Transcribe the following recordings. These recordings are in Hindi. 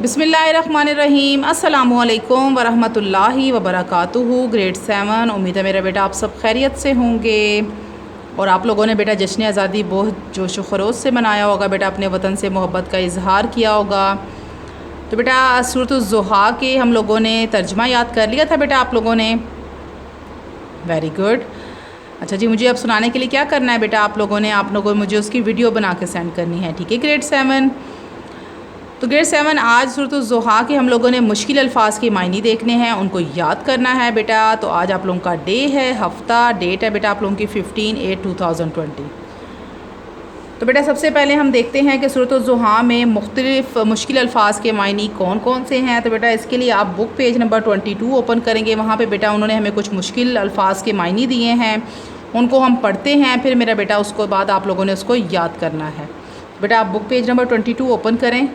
बिस्मिल्लाहिर्रहमानिर्रहीम अस्सलामुअलैकुम वरहमतुल्लाहि वबरकातुहू। ग्रेड 7। उम्मीद है मेरा बेटा आप सब खैरियत से होंगे और आप लोगों ने बेटा जश्न आज़ादी बहुत जोश व खरोश से मनाया होगा। बेटा अपने वतन से मोहब्बत का इजहार किया होगा। तो बेटा सूरत ज़ुहा के हम लोगों ने तर्जमा याद कर लिया था बेटा आप लोगों ने। Very good. अच्छा जी, मुझे अब सुनाने के लिए क्या करना है बेटा आप लोगों ने मुझे उसकी वीडियो बना के सेंड करनी है। ठीक है ग्रेड 7। तो ग्रेड 7 आज सूरत ज़ुहा के हम लोगों ने मुश्किल अल्फाज के मायने देखने हैं, उनको याद करना है बेटा। तो आज आप लोगों का डे है, हफ्ता, डेट है बेटा आप लोगों की 15/8/2020। तो बेटा सबसे पहले हम देखते हैं कि सूरत ज़ुहा में मुख्तलिफ मुश्किल अल्फाज के मायने कौन कौन से हैं। तो बेटा इसके लिए आप बुक पेज नंबर 22 ओपन करेंगे। वहाँ पे बेटा उन्होंने हमें कुछ मुश्किल अल्फाज के मायने दिए हैं, उनको हम पढ़ते हैं, फिर मेरा बेटा उसको बाद आप लोगों ने उसको याद करना है। बेटा आप बुक पेज नंबर 22 ओपन करें।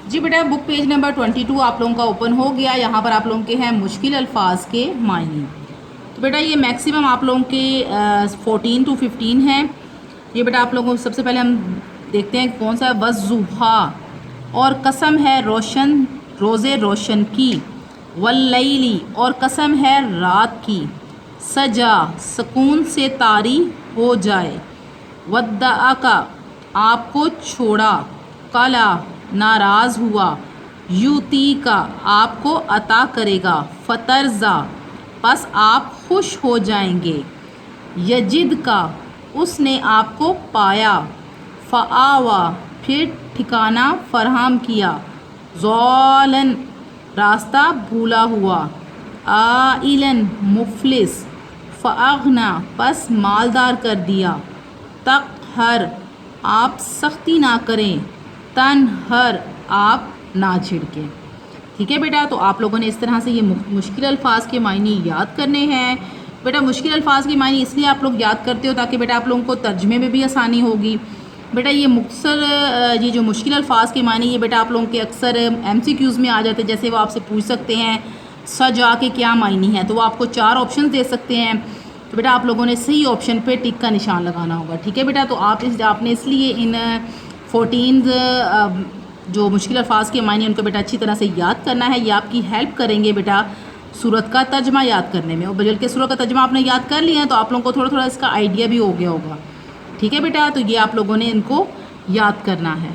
जी बेटा बुक पेज नंबर 22 आप लोगों का ओपन हो गया। यहाँ पर आप लोगों के हैं मुश्किल अल्फाज के मायने। तो बेटा ये मैक्सिमम आप लोगों के 14 to 15 हैं। ये बेटा आप लोगों को सबसे पहले हम देखते हैं कौन सा। वज़्ज़ुहा और कसम है रोशन, रोज़े रोशन की। वल्लैली और कसम है रात की। सजा सुकून से तारी हो जाए। वद्दा का आपको छोड़ा। कला नाराज़ हुआ। यूती का आपको अता करेगा। फतरज़ा बस आप खुश हो जाएंगे। यजिद का उसने आपको पाया। फ़आवा फिर ठिकाना फरहम किया। ज़ौलन रास्ता भूला हुआ। आइलन मुफलिस। फ़अग़ना बस मालदार कर दिया। तक़हर आप सख्ती ना करें। तनहर आप ना झिड़कें। ठीक है बेटा, तो आप लोगों ने इस तरह से ये मुश्किल अल्फाज के मायने याद करने हैं। बेटा मुश्किल अल्फाज के मायने इसलिए आप लोग याद करते हो ताकि बेटा आप लोगों को तर्जमे में भी आसानी होगी। बेटा ये मुख्तसर ये जो मुश्किल अल्फाज के मायने ये बेटा आप लोगों के अक्सर MCQs में आ जाते हैं। जैसे वो आपसे पूछ सकते हैं सजा के क्या मायने हैं, तो वो आपको 4 ऑप्शन दे सकते हैं। तो बेटा आप लोगों ने सही ऑप्शन पे टिक का निशान लगाना होगा। ठीक है बेटा, तो आपने इसलिए इन 14 जो मुश्किल अल्फाज के मायने उनको बेटा अच्छी तरह से याद करना है। ये आपकी हेल्प करेंगे बेटा सूरत का तर्जमा याद करने में। और बल्कि सूरत का तर्जमा आपने याद कर लिया है तो आप लोगों को थोड़ा थोड़ा इसका आइडिया भी हो गया होगा। ठीक है बेटा, तो ये आप लोगों ने इनको याद करना है।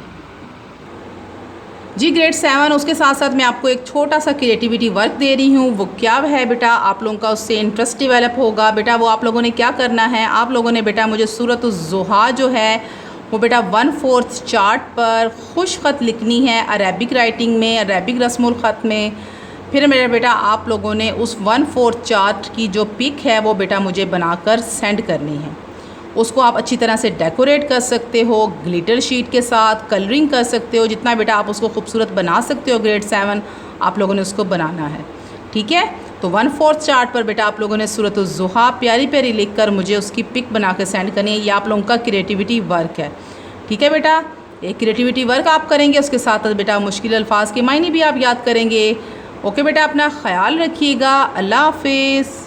जी ग्रेड 7 उसके साथ साथ मैं आपको एक छोटा सा क्रिएटिविटी वर्क दे रही हूँ। वो क्या है बेटा आप लोगों का उससे इंटरेस्ट डेवलप होगा। बेटा वो आप लोगों ने क्या करना है, आप लोगों ने बेटा मुझे सूरत ज़ुहा जो है वो बेटा 1/4 चार्ट पर खुश ख़त लिखनी है अरेबिक राइटिंग में, अरेबिक रस्मुल ख़त में। फिर मेरा बेटा आप लोगों ने उस 1/4 चार्ट की जो पिक है वो बेटा मुझे बनाकर सेंड करनी है। उसको आप अच्छी तरह से डेकोरेट कर सकते हो, ग्लिटर शीट के साथ कलरिंग कर सकते हो। जितना बेटा आप उसको खूबसूरत बना सकते हो ग्रेड 7 आप लोगों ने उसको बनाना है। ठीक है, तो 1/4 चार्ट पर बेटा आप लोगों ने सूरत ज़ुहा प्यारी प्यारी लिख कर मुझे उसकी पिक बना के सेंड करनी है। ये आप लोगों का क्रिएटिविटी वर्क है। ठीक है बेटा, एक क्रिएटिविटी वर्क आप करेंगे, उसके साथ साथ बेटा मुश्किल अल्फाज के मायने भी आप याद करेंगे। ओके बेटा, अपना ख्याल रखिएगा। अल्लाह हाफिज़।